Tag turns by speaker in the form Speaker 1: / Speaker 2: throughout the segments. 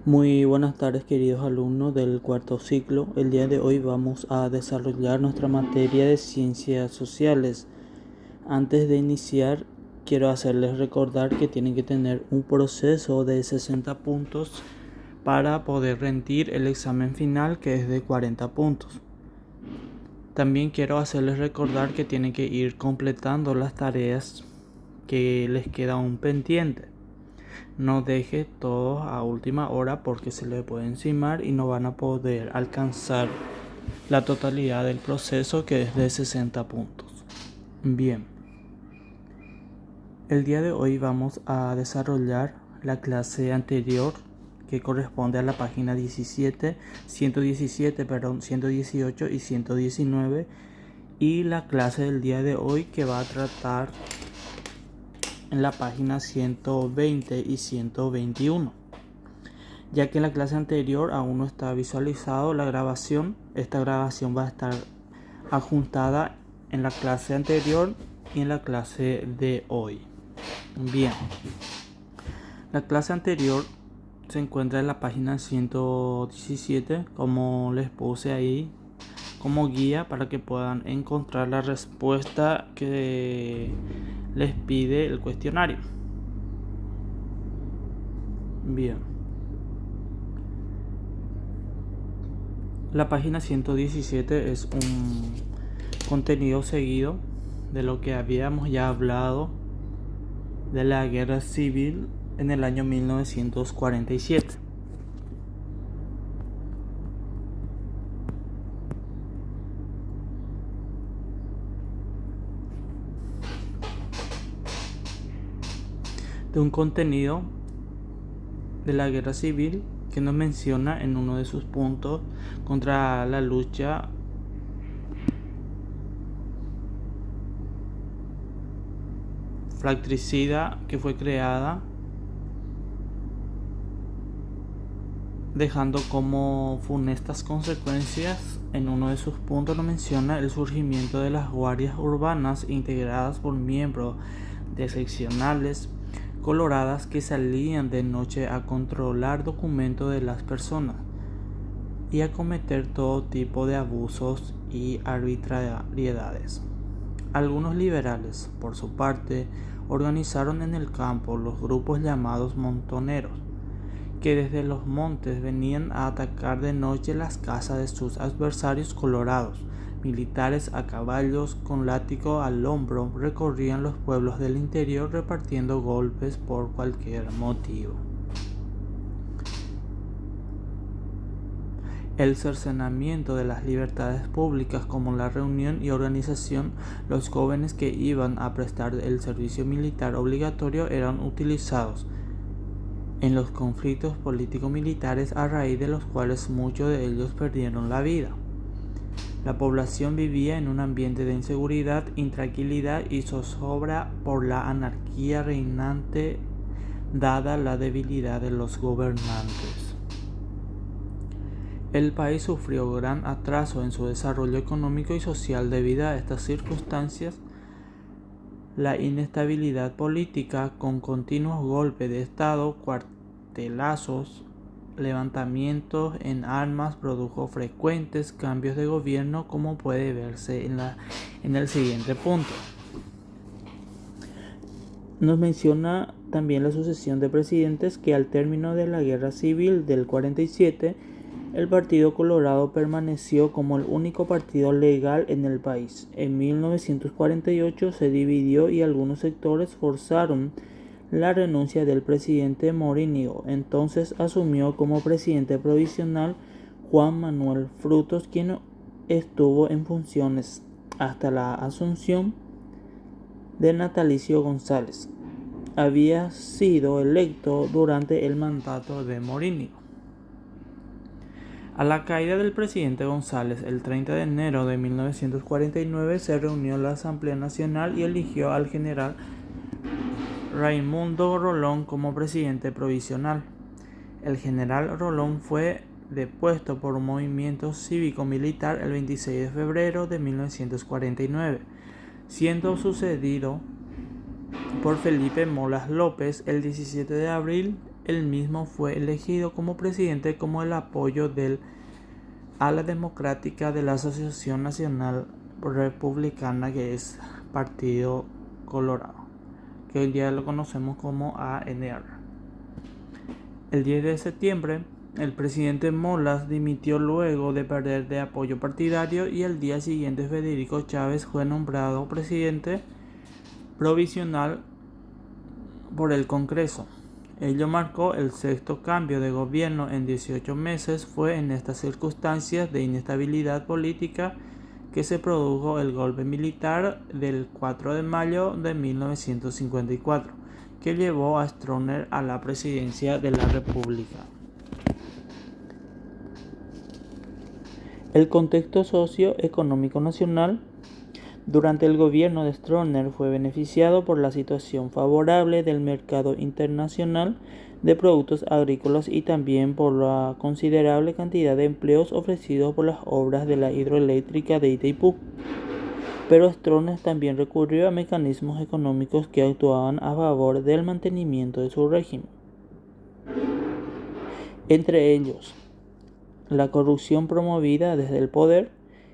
Speaker 1: Muy buenas tardes, queridos alumnos del cuarto ciclo. El día de hoy vamos a desarrollar nuestra materia de ciencias sociales. Antes de iniciar, quiero hacerles recordar que tienen que tener un proceso de 60 puntos para poder rendir el examen final, que es de 40 puntos. También quiero hacerles recordar que tienen que ir completando las tareas que les queda un pendiente. No deje todo a última hora porque se le puede encimar y no van a poder alcanzar la totalidad del proceso, que es de 60 puntos. Bien, el día de hoy vamos a desarrollar la clase anterior, que corresponde a la página 118 y 119, y la clase del día de hoy, que va a tratar en la página 120 y 121. Ya que en la clase anterior aún no está visualizado la grabación, esta grabación va a estar adjuntada en la clase anterior y en la clase de hoy. Bien, la clase anterior se encuentra en la página 117, como les puse ahí como guía para que puedan encontrar la respuesta que les pide el cuestionario. Bien, la página 117 es un contenido seguido de lo que habíamos ya hablado de la guerra civil en el año 1947. De un contenido de la guerra civil que nos menciona en uno de sus puntos contra la lucha fratricida que fue creada, dejando como funestas consecuencias. En uno de sus puntos nos menciona el surgimiento de las guardias urbanas integradas por miembros de seccionales coloradas que salían de noche a controlar documentos de las personas y a cometer todo tipo de abusos y arbitrariedades. Algunos liberales, por su parte, organizaron en el campo los grupos llamados montoneros, que desde los montes venían a atacar de noche las casas de sus adversarios colorados. Militares a caballos con látigo al hombro recorrían los pueblos del interior repartiendo golpes por cualquier motivo. El cercenamiento de las libertades públicas, como la reunión y organización, los jóvenes que iban a prestar el servicio militar obligatorio eran utilizados en los conflictos político-militares, a raíz de los cuales muchos de ellos perdieron la vida. La población vivía en un ambiente de inseguridad, intranquilidad y zozobra por la anarquía reinante, dada la debilidad de los gobernantes. El país sufrió gran atraso en su desarrollo económico y social debido a estas circunstancias. La inestabilidad política, con continuos golpes de estado, cuartelazos, levantamientos en armas, produjo frecuentes cambios de gobierno, como puede verse en el siguiente punto. Nos menciona también la sucesión de presidentes, que al término de la guerra civil del 47, el Partido Colorado permaneció como el único partido legal en el país. En 1948 se dividió y algunos sectores forzaron la renuncia del presidente Morínigo. Entonces asumió como presidente provisional Juan Manuel Frutos, quien estuvo en funciones hasta la asunción de Natalicio González. Había sido electo durante el mandato de Morínigo. A la caída del presidente González, el 30 de enero de 1949, se reunió la Asamblea Nacional y eligió al general Raimundo Rolón como presidente provisional. El general Rolón fue depuesto por un movimiento cívico-militar el 26 de febrero de 1949, siendo sucedido por Felipe Molas López. El 17 de abril, el mismo fue elegido como presidente con el apoyo del ala democrática de la Asociación Nacional Republicana, que es Partido Colorado, que hoy día lo conocemos como ANR. El 10 de septiembre, el presidente Molas dimitió luego de perder de apoyo partidario y el día siguiente Federico Chávez fue nombrado presidente provisional por el Congreso. Ello marcó el sexto cambio de gobierno en 18 meses. Fue en estas circunstancias de inestabilidad política que se produjo el golpe militar del 4 de mayo de 1954, que llevó a Stroessner a la presidencia de la República. El contexto socioeconómico nacional durante el gobierno de Stroessner fue beneficiado por la situación favorable del mercado internacional de productos agrícolas y también por la considerable cantidad de empleos ofrecidos por las obras de la hidroeléctrica de Itaipú. Pero Stroessner también recurrió a mecanismos económicos que actuaban a favor del mantenimiento de su régimen. Entre ellos, la corrupción promovida desde el poder,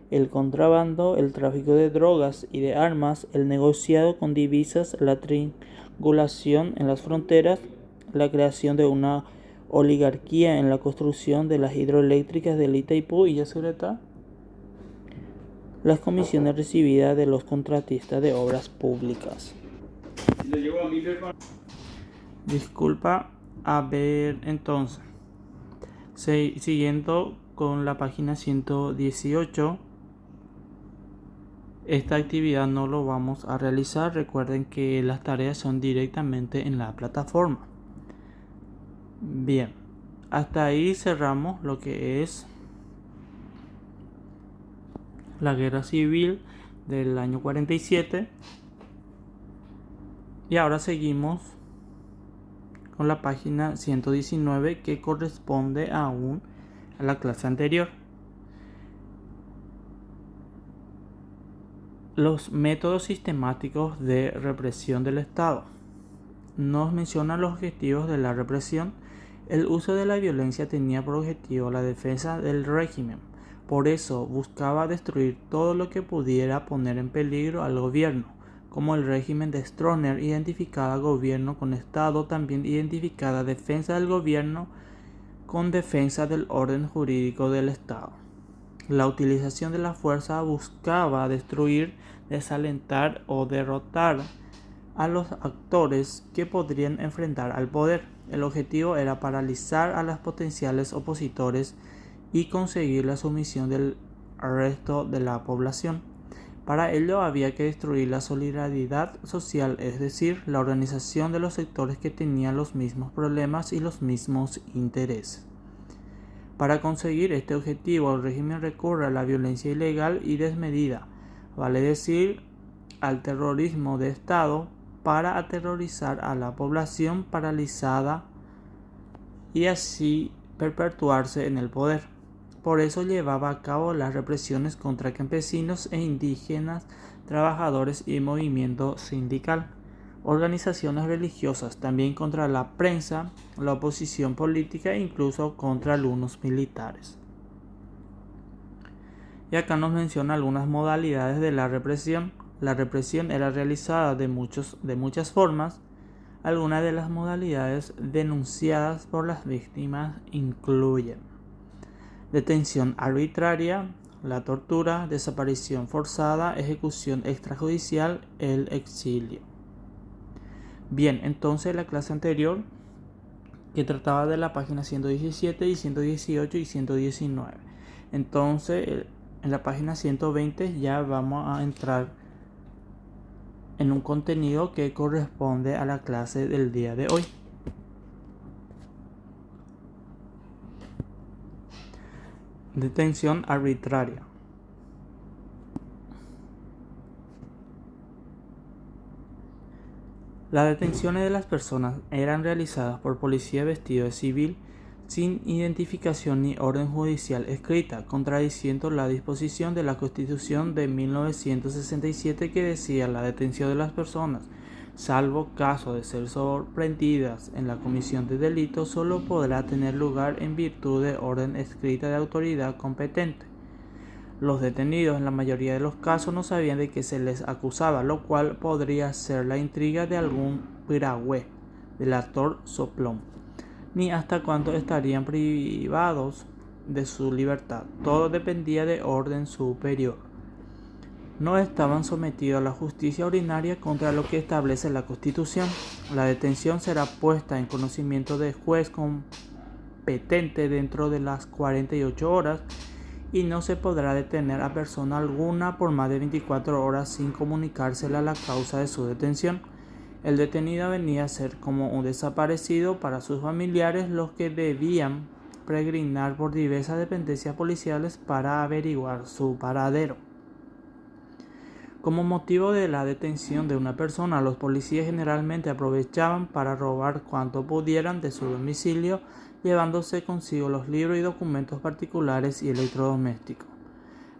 Speaker 1: el contrabando, el tráfico de drogas y de armas, el negociado con divisas, la triangulación en las fronteras, la creación de una oligarquía en la construcción de las hidroeléctricas del Itaipú y Yacyretá, las comisiones recibidas de los contratistas de obras públicas. Disculpa, a ver entonces. Siguiendo con la página 118, esta actividad no lo vamos a realizar. Recuerden que las tareas son directamente en la plataforma. Bien, hasta ahí cerramos lo que es la guerra civil del año 47. Y ahora seguimos con la página 119, que corresponde aún a la clase anterior. Los métodos sistemáticos de represión del Estado. Nos menciona los objetivos de la represión. El uso de la violencia tenía por objetivo la defensa del régimen. Por eso buscaba destruir todo lo que pudiera poner en peligro al gobierno. Como el régimen de Stroessner identificaba gobierno con Estado, también identificaba defensa del gobierno con defensa del orden jurídico del Estado. La utilización de la fuerza buscaba destruir, desalentar o derrotar a los actores que podrían enfrentar al poder. El objetivo era paralizar a los potenciales opositores y conseguir la sumisión del resto de la población. Para ello había que destruir la solidaridad social, es decir, la organización de los sectores que tenían los mismos problemas y los mismos intereses. Para conseguir este objetivo, el régimen recurre a la violencia ilegal y desmedida, vale decir, al terrorismo de Estado, para aterrorizar a la población paralizada y así perpetuarse en el poder. Por eso llevaba a cabo las represiones contra campesinos e indígenas, trabajadores y movimiento sindical, organizaciones religiosas, también contra la prensa, la oposición política e incluso contra algunos militares. Y acá nos menciona algunas modalidades de la represión. La represión era realizada de muchas formas. Algunas de las modalidades denunciadas por las víctimas incluyen detención arbitraria, la tortura, desaparición forzada, ejecución extrajudicial, el exilio. Bien, entonces la clase anterior, que trataba de la página 117 y 118 y 119. Entonces, en la página 120 ya vamos a entrar en un contenido que corresponde a la clase del día de hoy. Detención arbitraria. Las detenciones de las personas eran realizadas por policía vestido de civil sin identificación ni orden judicial escrita, contradiciendo la disposición de la Constitución de 1967 que decía: la detención de las personas salvo caso de ser sorprendidas en la comisión de delitos, solo podrá tener lugar en virtud de orden escrita de autoridad competente. Los detenidos en la mayoría de los casos no sabían de qué se les acusaba, lo cual podría ser la intriga de algún piragüe, delator soplón, ni hasta cuándo estarían privados de su libertad. Todo dependía de orden superior. No estaban sometidos a la justicia ordinaria contra lo que establece la Constitución. La detención será puesta en conocimiento del juez competente dentro de las 48 horas y no se podrá detener a persona alguna por más de 24 horas sin comunicársela la causa de su detención. El detenido venía a ser como un desaparecido para sus familiares, los que debían peregrinar por diversas dependencias policiales para averiguar su paradero. Como motivo de la detención de una persona, los policías generalmente aprovechaban para robar cuanto pudieran de su domicilio, llevándose consigo los libros y documentos particulares y electrodomésticos.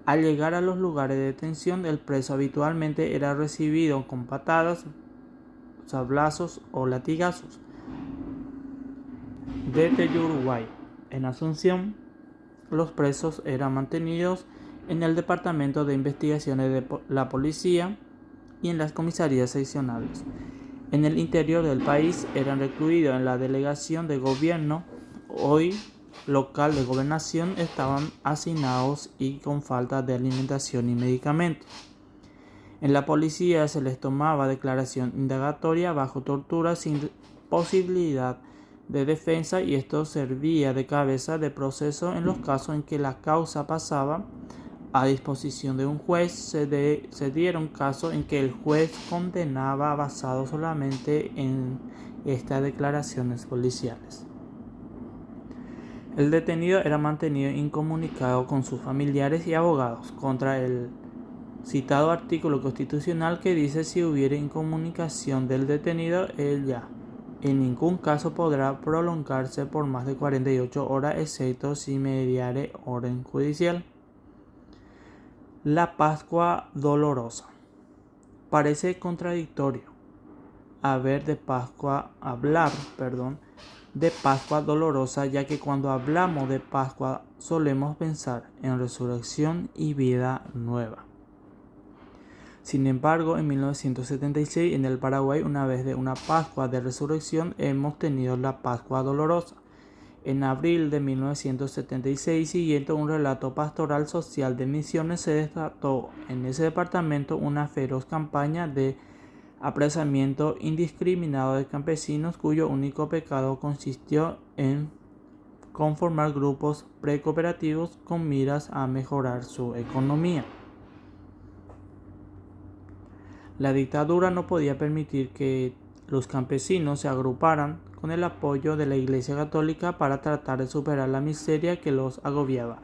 Speaker 1: Al llegar a los lugares de detención, el preso habitualmente era recibido con patadas, sablazos o latigazos. Desde Uruguay, en Asunción, los presos eran mantenidos en el Departamento de Investigaciones de la Policía y en las comisarías seccionales. En el interior del país eran recluidos en la Delegación de Gobierno, hoy local de gobernación, estaban hacinados y con falta de alimentación y medicamentos. En la policía se les tomaba declaración indagatoria bajo tortura sin posibilidad de defensa y esto servía de cabeza de proceso en los casos en que la causa pasaba a disposición de un juez. Se dieron casos en que el juez condenaba basado solamente en estas declaraciones policiales. El detenido era mantenido incomunicado con sus familiares y abogados contra el citado artículo constitucional que dice: si hubiere incomunicación del detenido, ella en ningún caso podrá prolongarse por más de 48 horas, excepto si mediare orden judicial. La Pascua dolorosa. Parece contradictorio hablar de Pascua dolorosa, ya que cuando hablamos de Pascua solemos pensar en resurrección y vida nueva. Sin embargo, en 1976 en el Paraguay, una vez de una Pascua de resurrección, hemos tenido la Pascua dolorosa. En abril de 1976, siguiendo un relato pastoral social de Misiones, se desató en ese departamento una feroz campaña de apresamiento indiscriminado de campesinos cuyo único pecado consistió en conformar grupos precooperativos con miras a mejorar su economía. La dictadura no podía permitir que los campesinos se agruparan con el apoyo de la Iglesia Católica para tratar de superar la miseria que los agobiaba.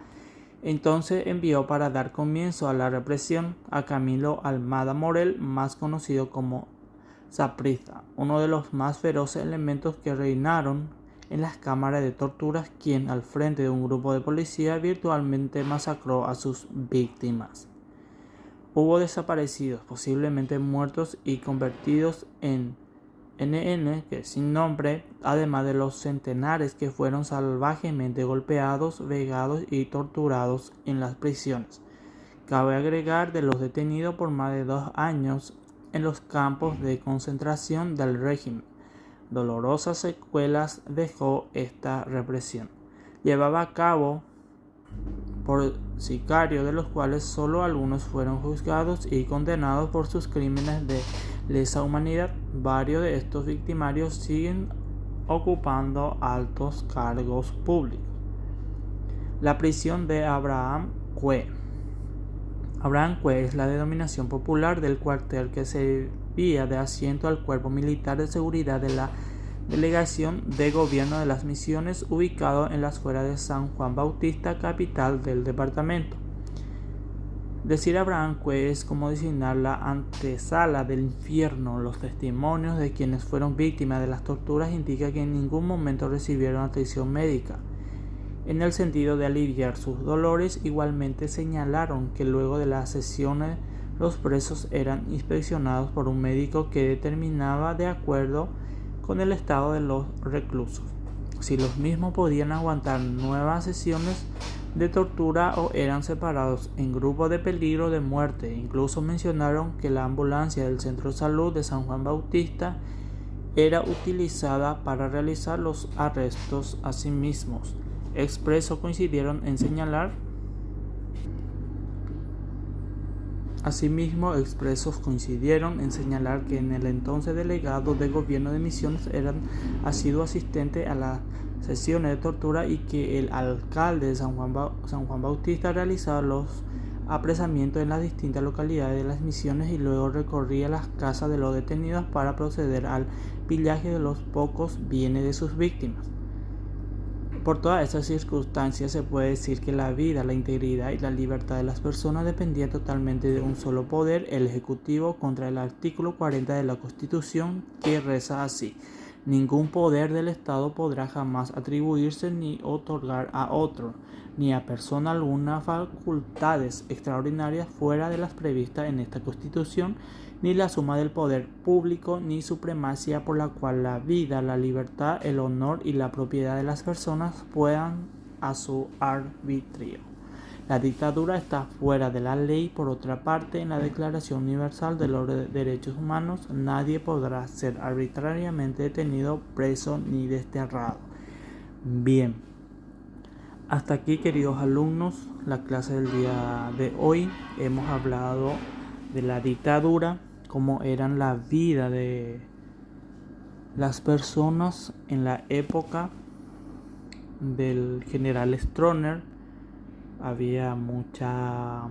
Speaker 1: Entonces envió para dar comienzo a la represión a Camilo Almada Morel, más conocido como Saprissa, uno de los más feroces elementos que reinaron en las cámaras de torturas, quien al frente de un grupo de policía virtualmente masacró a sus víctimas. Hubo desaparecidos, posiblemente muertos y convertidos en NN, que sin nombre, además de los centenares que fueron salvajemente golpeados, vegados y torturados en las prisiones. Cabe agregar de los detenidos por más de 2 años en los campos de concentración del régimen. Dolorosas secuelas dejó esta represión. Llevaba a cabo por sicarios, de los cuales solo algunos fueron juzgados y condenados por sus crímenes de lesa humanidad. Varios de estos victimarios siguen ocupando altos cargos públicos. La prisión de Abraham Cue. Abraham Cue es la denominación popular del cuartel que servía de asiento al Cuerpo Militar de Seguridad de la Delegación de Gobierno de las Misiones, ubicado en las afueras de San Juan Bautista, capital del departamento. Decir Abraham Cue es como designar la antesala del infierno. Los testimonios de quienes fueron víctimas de las torturas indican que en ningún momento recibieron atención médica. En el sentido de aliviar sus dolores, igualmente señalaron que luego de las sesiones los presos eran inspeccionados por un médico que determinaba de acuerdo con el estado de los reclusos si los mismos podían aguantar nuevas sesiones de tortura o eran separados en grupos de peligro de muerte. Incluso mencionaron que la ambulancia del Centro de Salud de San Juan Bautista era utilizada para realizar los arrestos a sí mismos. Asimismo, expresos coincidieron en señalar que en el entonces delegado del gobierno de Misiones ha sido asistente a las sesiones de tortura y que el alcalde de San Juan Bautista realizaba los apresamientos en las distintas localidades de las Misiones y luego recorría las casas de los detenidos para proceder al pillaje de los pocos bienes de sus víctimas. Por todas estas circunstancias se puede decir que la vida, la integridad y la libertad de las personas dependían totalmente de un solo poder, el Ejecutivo, contra el artículo 40 de la Constitución, que reza así: ningún poder del Estado podrá jamás atribuirse ni otorgar a otro, ni a persona alguna, facultades extraordinarias fuera de las previstas en esta Constitución, ni la suma del poder público, ni supremacía por la cual la vida, la libertad, el honor y la propiedad de las personas puedan a su arbitrio. La dictadura está fuera de la ley. Por otra parte, en la Declaración Universal de los Derechos Humanos, nadie podrá ser arbitrariamente detenido, preso ni desterrado. Bien, hasta aquí, queridos alumnos, la clase del día de hoy. Hemos hablado de la dictadura, cómo eran la vida de las personas en la época del general Stroessner. Había mucha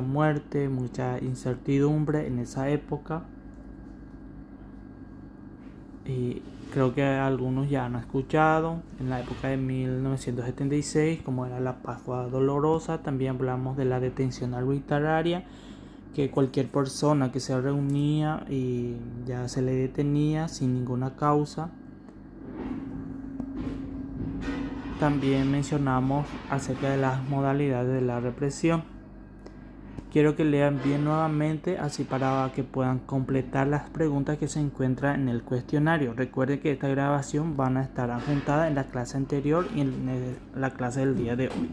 Speaker 1: muerte, mucha incertidumbre en esa época. Y creo que algunos ya han escuchado en la época de 1976, como era la Pascua Dolorosa. También hablamos de la detención arbitraria, que cualquier persona que se reunía y ya se le detenía sin ninguna causa. También mencionamos acerca de las modalidades de la represión. Quiero que lean bien nuevamente, así para que puedan completar las preguntas que se encuentran en el cuestionario. Recuerden que esta grabación van a estar adjuntadas en la clase anterior y en la clase del día de hoy.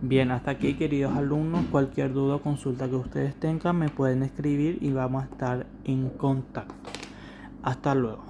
Speaker 1: Bien, hasta aquí, queridos alumnos. Cualquier duda o consulta que ustedes tengan me pueden escribir y vamos a estar en contacto. Hasta luego.